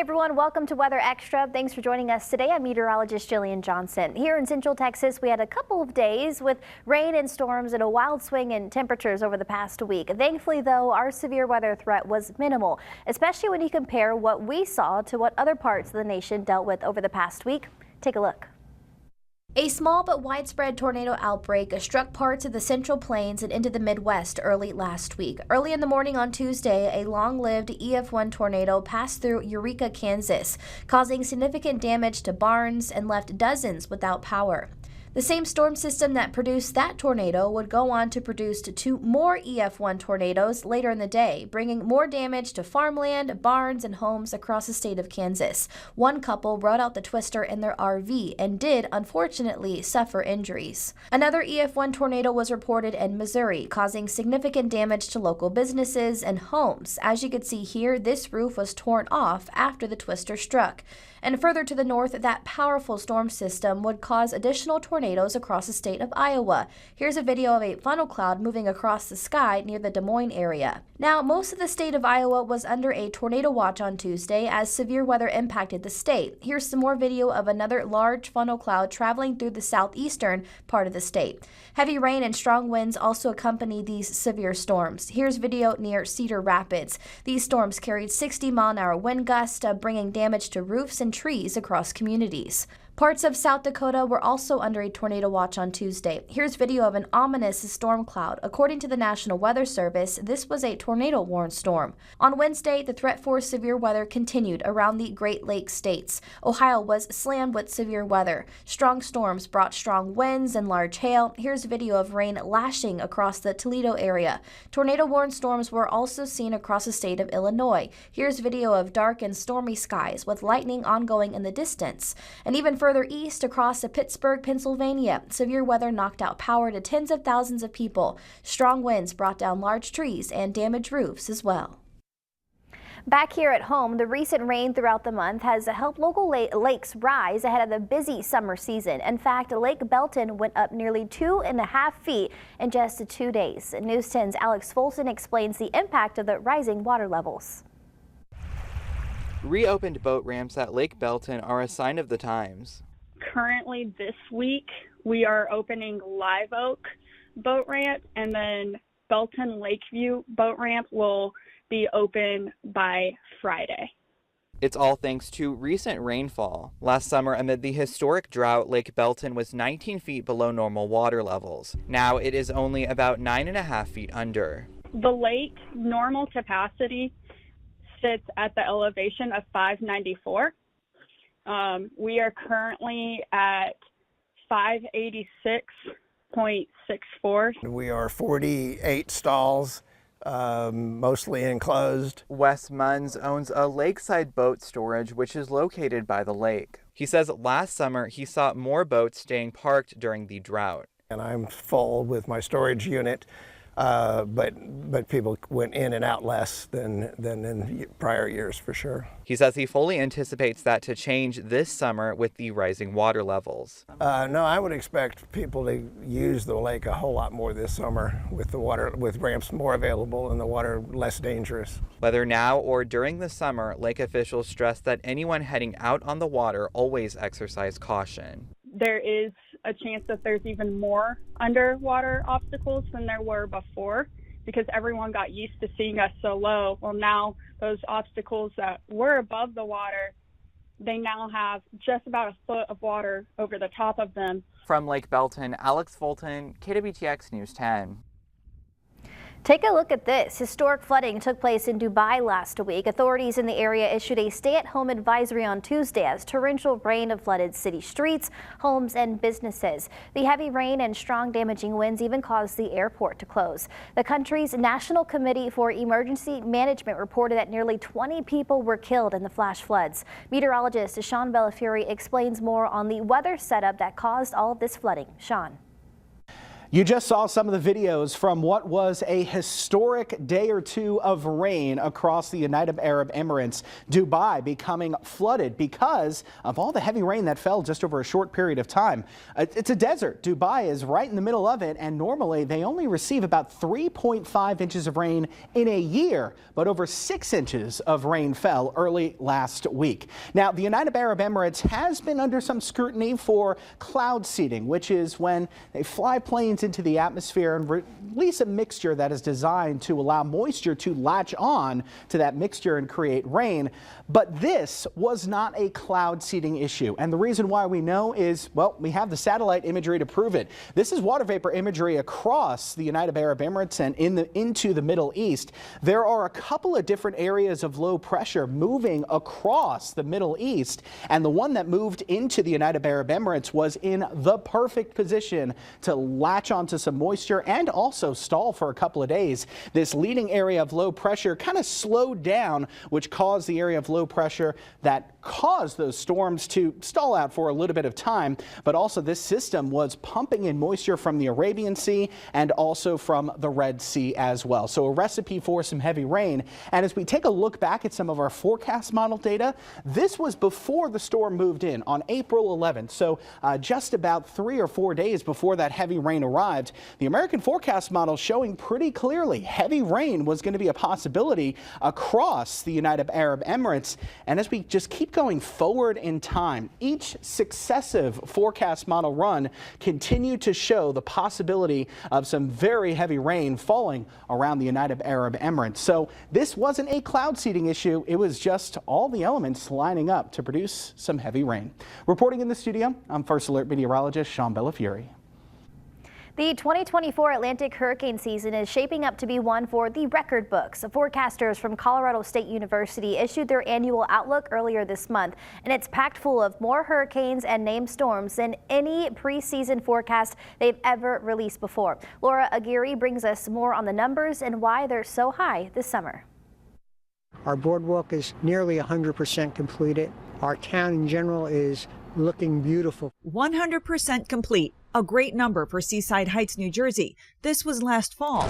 everyone, welcome to Weather Extra. Thanks for joining us today. I'm meteorologist Jillian Johnson. Here in Central Texas, we had a couple of days with rain and storms and a wild swing in temperatures over the past week. Thankfully, though, our severe weather threat was minimal, especially when you compare what we saw to what other parts of the nation dealt with over the past week. Take a look. A small but widespread tornado outbreak struck parts of the Central Plains and into the Midwest early last week. Early in the morning on Tuesday, a long-lived EF1 tornado passed through Eureka, Kansas, causing significant damage to barns and left dozens without power. The same storm system that produced that tornado would go on to produce two more EF1 tornadoes later in the day, bringing more damage to farmland, barns, and homes across the state of Kansas. One couple rode out the twister in their RV and did, unfortunately, suffer injuries. Another EF1 tornado was reported in Missouri, causing significant damage to local businesses and homes. As you can see here, this roof was torn off after the twister struck. And further to the north, that powerful storm system would cause additional tornadoes across the state of Iowa. Here's a video of a funnel cloud moving across the sky near the Des Moines area. Now, most of the state of Iowa was under a tornado watch on Tuesday as severe weather impacted the state. Here's some more video of another large funnel cloud traveling through the southeastern part of the state. Heavy rain and strong winds also accompany these severe storms. Here's video near Cedar Rapids. These storms carried 60-mile-an-hour wind gusts, bringing damage to roofs and trees across communities. Parts of South Dakota were also under a tornado watch on Tuesday. Here's video of an ominous storm cloud. According to the National Weather Service, this was a tornado-warned storm. On Wednesday, the threat for severe weather continued around the Great Lakes states. Ohio was slammed with severe weather. Strong storms brought strong winds and large hail. Here's video of rain lashing across the Toledo area. Tornado-warned storms were also seen across the state of Illinois. Here's video of dark and stormy skies with lightning ongoing in the distance. And even further east across to Pittsburgh, Pennsylvania, severe weather knocked out power to tens of thousands of people. Strong winds brought down large trees and damaged roofs as well. Back here at home, the recent rain throughout the month has helped local lakes rise ahead of the busy summer season. In fact, Lake Belton went up nearly 2.5 feet in just 2 days. News 10's Alex Fulton explains the impact of the rising water levels. Reopened boat ramps at Lake Belton are a sign of the times. Currently this week, we are opening Live Oak boat ramp, and then Belton Lakeview boat ramp will be open by Friday. It's all thanks to recent rainfall. Last summer, amid the historic drought, Lake Belton was 19 feet below normal water levels. Now it is only about 9.5 feet under. The lake normal capacity sits at the elevation of 594. We are currently at 586.64. We are 48 stalls, mostly enclosed. Wes Munns owns a lakeside boat storage which is located by the lake. He says last summer he saw more boats staying parked during the drought. And I'm full with my storage unit. But people went in and out less than in prior years, for sure. He says he fully anticipates that to change this summer with the rising water levels. No, I would expect people to use the lake a whole lot more this summer with the water, with ramps more available and the water less dangerous. Whether now or during the summer, lake officials stress that anyone heading out on the water always exercise caution. There is a chance that there's even more underwater obstacles than there were before because everyone got used to seeing us so low. Well, now those obstacles that were above the water, they now have just about a foot of water over the top of them. From Lake Belton, Alex Fulton, KWTX News 10. Take a look at this. Historic flooding took place in Dubai last week. Authorities in the area issued a stay-at-home advisory on Tuesday as torrential rain flooded city streets, homes, and businesses. The heavy rain and strong damaging winds even caused the airport to close. The country's National Committee for Emergency Management reported that nearly 20 people were killed in the flash floods. Meteorologist Sean Bellafiore explains more on the weather setup that caused all of this flooding. Sean. You just saw some of the videos from what was a historic day or two of rain across the United Arab Emirates. Dubai becoming flooded because of all the heavy rain that fell just over a short period of time. It's a desert. Dubai is right in the middle of it, and normally they only receive about 3.5 inches of rain in a year, but over 6 inches of rain fell early last week. Now, the United Arab Emirates has been under some scrutiny for cloud seeding, which is when they fly planes into the atmosphere and release a mixture that is designed to allow moisture to latch on to that mixture and create rain. But this was not a cloud seeding issue. And the reason why we know is, well, we have the satellite imagery to prove it. This is water vapor imagery across the United Arab Emirates and into the Middle East. There are a couple of different areas of low pressure moving across the Middle East, and the one that moved into the United Arab Emirates was in the perfect position to latch onto some moisture and also stall for a couple of days. This leading area of low pressure kind of slowed down, which caused the area of low pressure that caused those storms to stall out for a little bit of time. But also this system was pumping in moisture from the Arabian Sea and also from the Red Sea as well. So a recipe for some heavy rain. And as we take a look back at some of our forecast model data, this was before the storm moved in on April 11th. So just about 3 or 4 days before that heavy rain arrived, the American forecast model showing pretty clearly heavy rain was going to be a possibility across the United Arab Emirates. And as we just keep going forward in time, each successive forecast model run continued to show the possibility of some very heavy rain falling around the United Arab Emirates. So this wasn't a cloud seeding issue. It was just all the elements lining up to produce some heavy rain. Reporting in the studio, I'm First Alert meteorologist Sean Bellafiore. The 2024 Atlantic hurricane season is shaping up to be one for the record books. Forecasters from Colorado State University issued their annual outlook earlier this month, and it's packed full of more hurricanes and named storms than any preseason forecast they've ever released before. Laura Aguirre brings us more on the numbers and why they're so high this summer. Our boardwalk is nearly 100% completed. Our town in general is looking beautiful. 100% complete. A great number for Seaside Heights, New Jersey. This was last fall,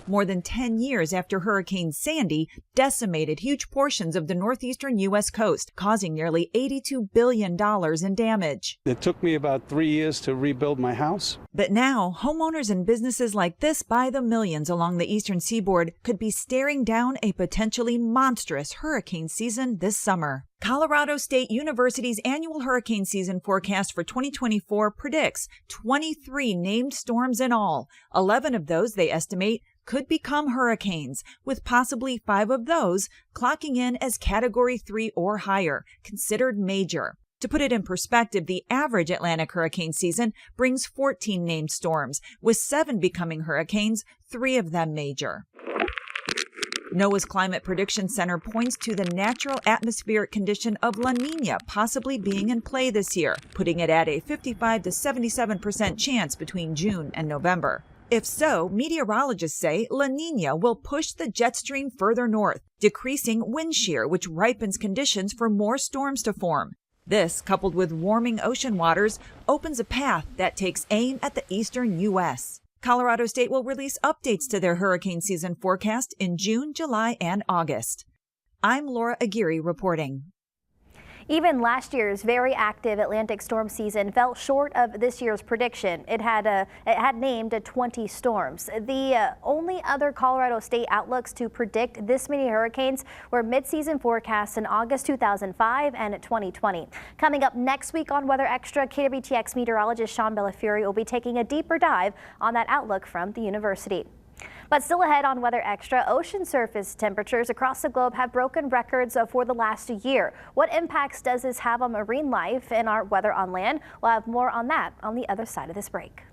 more than 10 years after Hurricane Sandy decimated huge portions of the northeastern U.S. coast, causing nearly $82 billion in damage. It took me about 3 years to rebuild my house. But now, homeowners and businesses like this by the millions along the eastern seaboard could be staring down a potentially monstrous hurricane season this summer. Colorado State University's annual hurricane season forecast for 2024 predicts 23 named storms in all. 11 of those, they estimate, could become hurricanes, with possibly 5 of those clocking in as Category 3 or higher, considered major. To put it in perspective, the average Atlantic hurricane season brings 14 named storms, with 7 becoming hurricanes, 3 of them major. NOAA's Climate Prediction Center points to the natural atmospheric condition of La Nina possibly being in play this year, putting it at a 55 to 77% chance between June and November. If so, meteorologists say La Nina will push the jet stream further north, decreasing wind shear, which ripens conditions for more storms to form. This, coupled with warming ocean waters, opens a path that takes aim at the eastern U.S. Colorado State will release updates to their hurricane season forecast in June, July, and August. I'm Laura Aguirre reporting. Even last year's very active Atlantic storm season fell short of this year's prediction. It had named 20 storms. The only other Colorado State outlooks to predict this many hurricanes were mid-season forecasts in August 2005 and 2020. Coming up next week on Weather Extra, KWTX meteorologist Sean Bellafiore will be taking a deeper dive on that outlook from the university. But still ahead on Weather Extra, ocean surface temperatures across the globe have broken records for the last year. What impacts does this have on marine life and our weather on land? We'll have more on that on the other side of this break.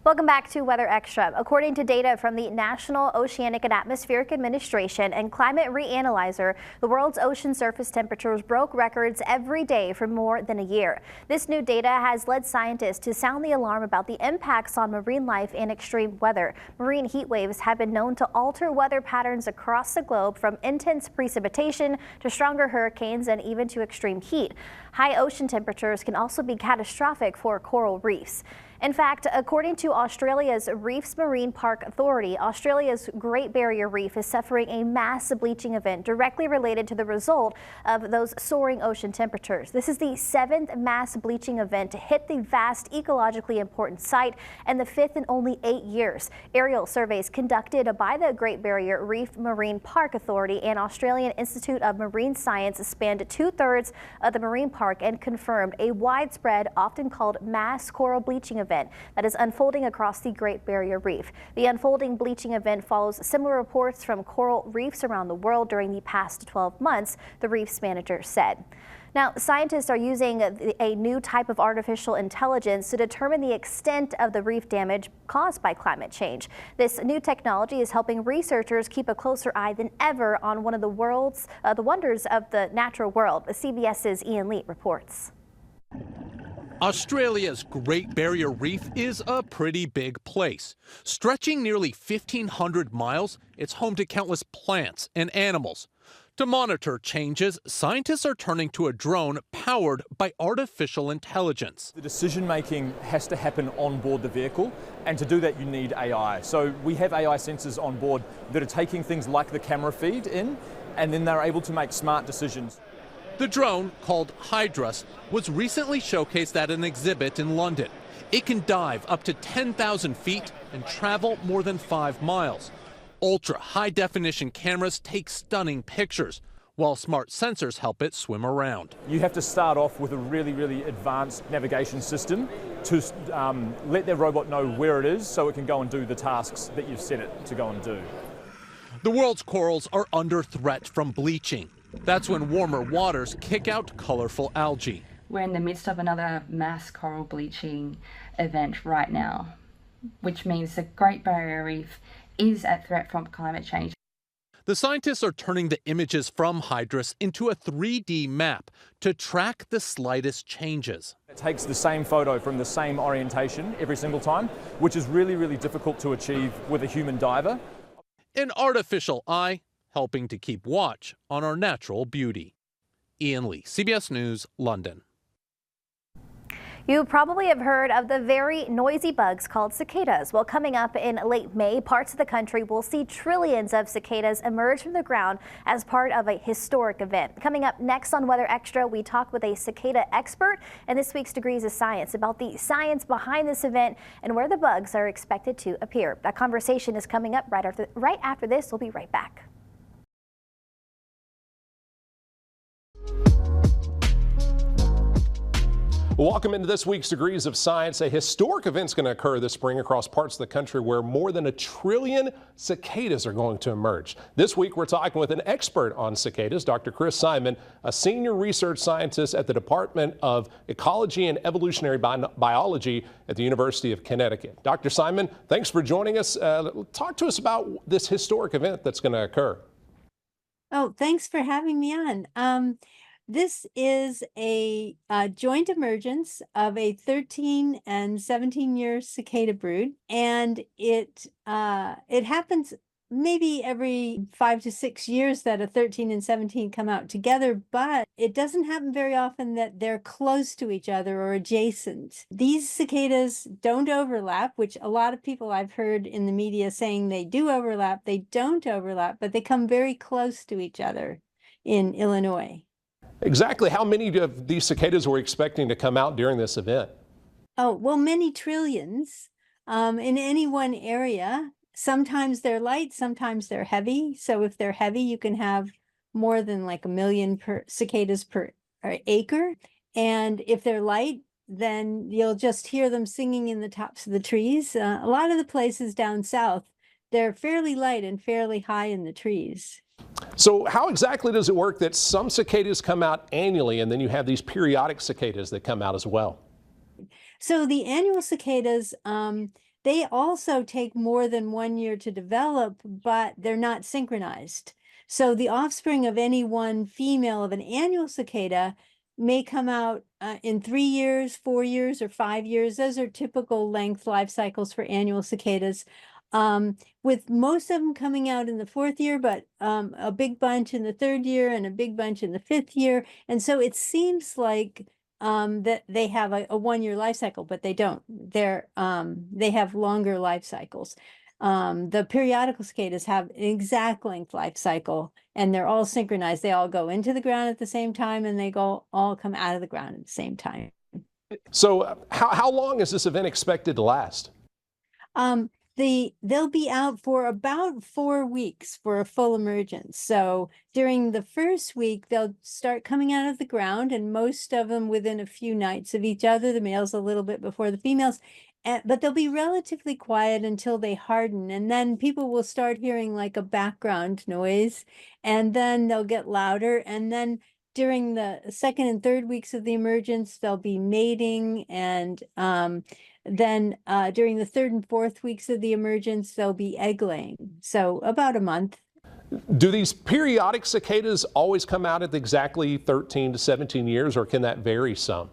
Welcome back to Weather Extra. According to data from the National Oceanic and Atmospheric Administration and Climate Reanalyzer, the world's ocean surface temperatures broke records every day for more than a year. This new data has led scientists to sound the alarm about the impacts on marine life and extreme weather. Marine heat waves have been known to alter weather patterns across the globe, from intense precipitation to stronger hurricanes and even to extreme heat. High ocean temperatures can also be catastrophic for coral reefs. In fact, according to Australia's Reefs Marine Park Authority, Australia's Great Barrier Reef is suffering a mass bleaching event directly related to the result of those soaring ocean temperatures. This is the 7th mass bleaching event to hit the vast ecologically important site and the 5th in only 8 years. Aerial surveys conducted by the Great Barrier Reef Marine Park Authority and Australian Institute of Marine Science spanned 2/3 of the marine park and confirmed a widespread, often called mass coral bleaching event that is unfolding across the Great Barrier Reef. The unfolding bleaching event follows similar reports from coral reefs around the world during the past 12 months, the reef's manager said. Now, scientists are using a new type of artificial intelligence to determine the extent of the reef damage caused by climate change. This new technology is helping researchers keep a closer eye than ever on one of the wonders of the natural world. CBS's Ian Lee reports. Australia's Great Barrier Reef is a pretty big place. Stretching nearly 1,500 miles, it's home to countless plants and animals. To monitor changes, scientists are turning to a drone powered by artificial intelligence. The decision making has to happen on board the vehicle, and to do that you need AI. So we have AI sensors on board that are taking things like the camera feed in, and then they're able to make smart decisions. The drone, called Hydra, was recently showcased at an exhibit in London. It can dive up to 10,000 feet and travel more than 5 miles. Ultra high-definition cameras take stunning pictures, while smart sensors help it swim around. You have to start off with a really advanced navigation system to let the robot know where it is so it can go and do the tasks that you've set it to go and do. The world's corals are under threat from bleaching. That's when warmer waters kick out colorful algae. We're in the midst of another mass coral bleaching event right now, which means the Great Barrier Reef is at threat from climate change. The scientists are turning the images from Hydra into a 3D map to track the slightest changes. It takes the same photo from the same orientation every single time, which is really difficult to achieve with a human diver. An artificial eye helping to keep watch on our natural beauty. Ian Lee, CBS News, London. You probably have heard of the very noisy bugs called cicadas. Well, coming up in late May, parts of the country will see trillions of cicadas emerge from the ground as part of a historic event. Coming up next on Weather Extra, we talk with a cicada expert in this week's Degrees of Science about the science behind this event and where the bugs are expected to appear. That conversation is coming up right after this. We'll be right back. Welcome into this week's Degrees of Science. A historic event's going to occur this spring across parts of the country where more than 1 trillion cicadas are going to emerge. This week we're talking with an expert on cicadas, Dr. Chris Simon, a senior research scientist at the Department of Ecology and Evolutionary Biology at the University of Connecticut. Dr. Simon, thanks for joining us. Talk to us about this historic event that's going to occur. Oh, thanks for having me on. This is a joint emergence of a 13 and 17-year cicada brood, and it happens maybe every 5 to 6 years that a 13 and 17 come out together, but it doesn't happen very often that they're close to each other or adjacent. These cicadas don't overlap, which a lot of people I've heard in the media saying they do overlap. They don't overlap, but they come very close to each other in Illinois. Exactly how many of these cicadas were expecting to come out during this event? Oh, well, many trillions in any one area. Sometimes they're light, sometimes they're heavy. So if they're heavy, you can have more than like 1 million cicadas per acre. And if they're light, then you'll just hear them singing in the tops of the trees. A lot of the places down south, they're fairly light and fairly high in the trees. So how exactly does it work that some cicadas come out annually and then you have these periodic cicadas that come out as well? So the annual cicadas, they also take more than 1 year to develop, but they're not synchronized. So the offspring of any one female of an annual cicada may come out in 3 years, 4 years, or 5 years. Those are typical length life cycles for annual cicadas. With most of them coming out in the 4th year, but a big bunch in the 3rd year and a big bunch in the 5th year. And so it seems like that they have a 1 year life cycle, but they don't. They have longer life cycles. The periodical cicadas have an exact length life cycle, and they're all synchronized. They all go into the ground at the same time, and they all come out of the ground at the same time. So how long is this event expected to last? They'll be out for about 4 weeks for a full emergence. So during the first week, they'll start coming out of the ground, and most of them within a few nights of each other, the males a little bit before the females. But they'll be relatively quiet until they harden, and then people will start hearing like a background noise, and then they'll get louder, and then during the 2nd and 3rd weeks of the emergence, they'll be mating, and then during the 3rd and 4th weeks of the emergence, they'll be egg laying. So about a month. Do these periodic cicadas always come out at exactly 13 to 17 years, or can that vary some?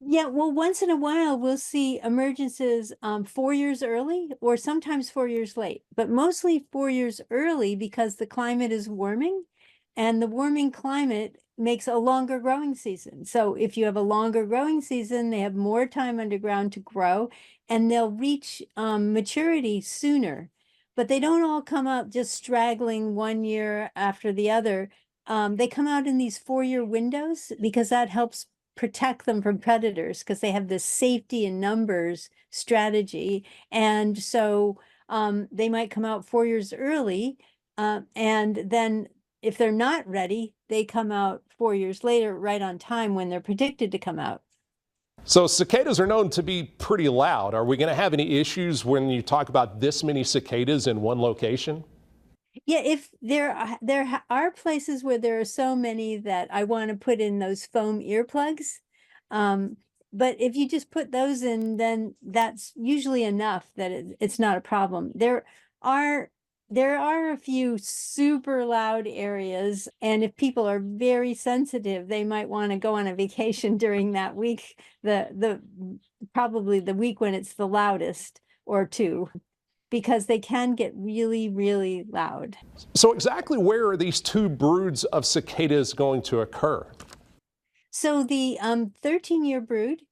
Yeah, well, once in a while, we'll see emergences 4 years early or sometimes 4 years late, but mostly 4 years early because the climate is warming, and the warming climate makes a longer growing season. So if you have a longer growing season, they have more time underground to grow, and they'll reach maturity sooner. But they don't all come out just straggling 1 year after the other. They come out in these 4-year windows because that helps protect them from predators, because they have this safety in numbers strategy. And so they might come out 4 years early, and then if they're not ready, they come out 4 years later, right on time when they're predicted to come out. So cicadas are known to be pretty loud. Are we going to have any issues when you talk about this many cicadas in one location? Yeah, if there are places where there are so many that I want to put in those foam earplugs. But if you just put those in, then that's usually enough that it's not a problem. There are a few super loud areas, and if people are very sensitive, they might want to go on a vacation during that week, probably the week when it's the loudest, or 2. Because they can get really, really loud. So exactly where are these 2 broods of cicadas going to occur? So the 13-year brood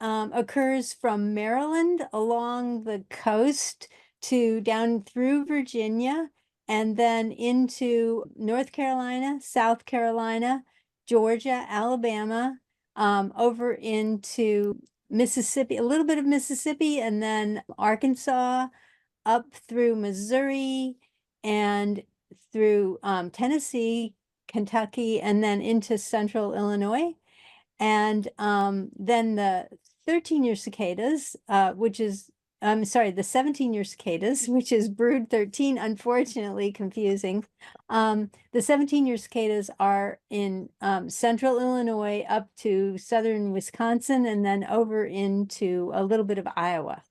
occurs from Maryland along the coast to down through Virginia, and then into North Carolina, South Carolina, Georgia, Alabama, over into Mississippi, a little bit of Mississippi, and then Arkansas, up through Missouri and through Tennessee, Kentucky, and then into central Illinois. And then the 13-year cicadas, the 17-year cicadas, which is brood 13, unfortunately confusing. The 17-year cicadas are in central Illinois up to southern Wisconsin, and then over into a little bit of Iowa.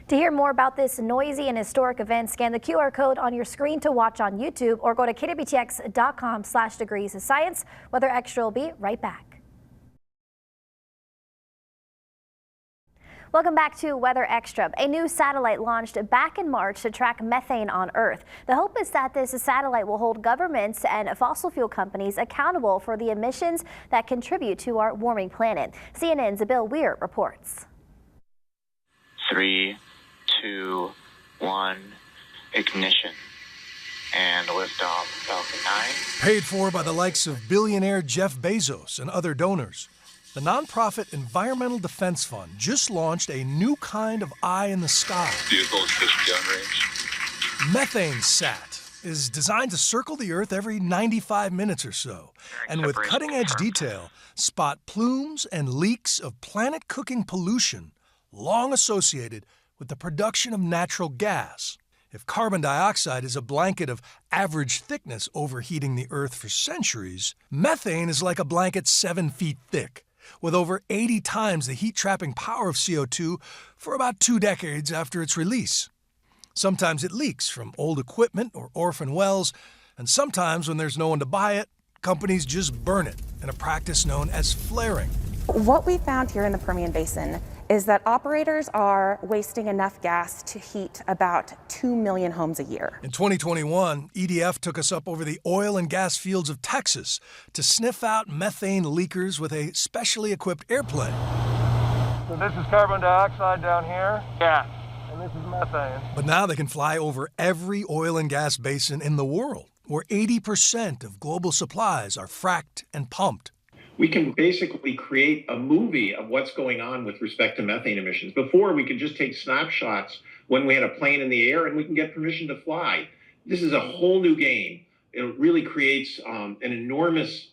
To hear more about this noisy and historic event, scan the QR code on your screen to watch on YouTube, or go to KWTX.com/degrees of science. Weather Extra will be right back. Welcome back to Weather Extra. A new satellite launched back in March to track methane on Earth. The hope is that this satellite will hold governments and fossil fuel companies accountable for the emissions that contribute to our warming planet. CNN's Bill Weir reports. 3, 2, 1, ignition, and liftoff Falcon 9. Paid for by the likes of billionaire Jeff Bezos and other donors, the nonprofit Environmental Defense Fund just launched a new kind of eye in the sky. Vehicle assist gun range. Methane Sat is designed to circle the Earth every 95 minutes or so, and with cutting-edge detail, spot plumes and leaks of planet-cooking pollution long associated with the production of natural gas. If carbon dioxide is a blanket of average thickness overheating the Earth for centuries, methane is like a blanket 7 feet thick, with over 80 times the heat-trapping power of CO2 for about 2 decades after its release. Sometimes it leaks from old equipment or orphan wells, and sometimes when there's no one to buy it, companies just burn it in a practice known as flaring. What we found here in the Permian Basin is that operators are wasting enough gas to heat about 2 million homes a year. In 2021, EDF took us up over the oil and gas fields of Texas to sniff out methane leakers with a specially equipped airplane. So this is carbon dioxide down here? Yeah. And this is methane. But now they can fly over every oil and gas basin in the world, where 80% of global supplies are fracked and pumped. We can basically create a movie of what's going on with respect to methane emissions. Before, we could just take snapshots when we had a plane in the air and we can get permission to fly. This is a whole new game. It really creates an enormous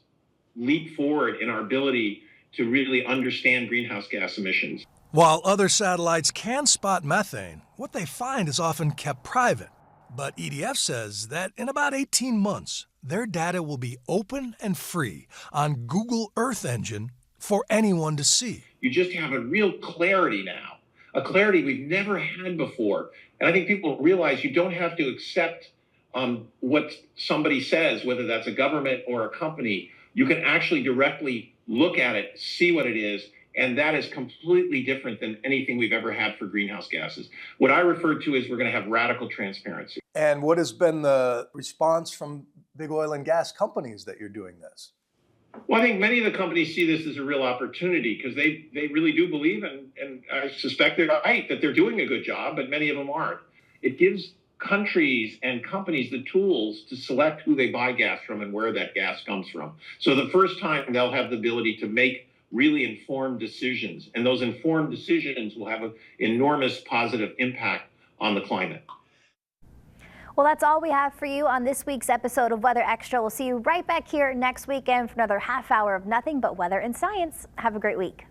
leap forward in our ability to really understand greenhouse gas emissions. While other satellites can spot methane, what they find is often kept private. But EDF says that in about 18 months, their data will be open and free on Google Earth Engine for anyone to see. You just have a real clarity now, a clarity we've never had before. And I think people realize you don't have to accept what somebody says, whether that's a government or a company. You can actually directly look at it, see what it is, and that is completely different than anything we've ever had for greenhouse gases. What I refer to is we're going to have radical transparency. And what has been the response from big oil and gas companies that you're doing this? Well, I think many of the companies see this as a real opportunity because they really do believe, and I suspect they're right, that they're doing a good job, but many of them aren't. It gives countries and companies the tools to select who they buy gas from and where that gas comes from. So the first time they'll have the ability to make really informed decisions, and those informed decisions will have an enormous positive impact on the climate. Well, that's all we have for you on this week's episode of Weather Extra. We'll see you right back here next weekend for another half hour of nothing but weather and science. Have a great week.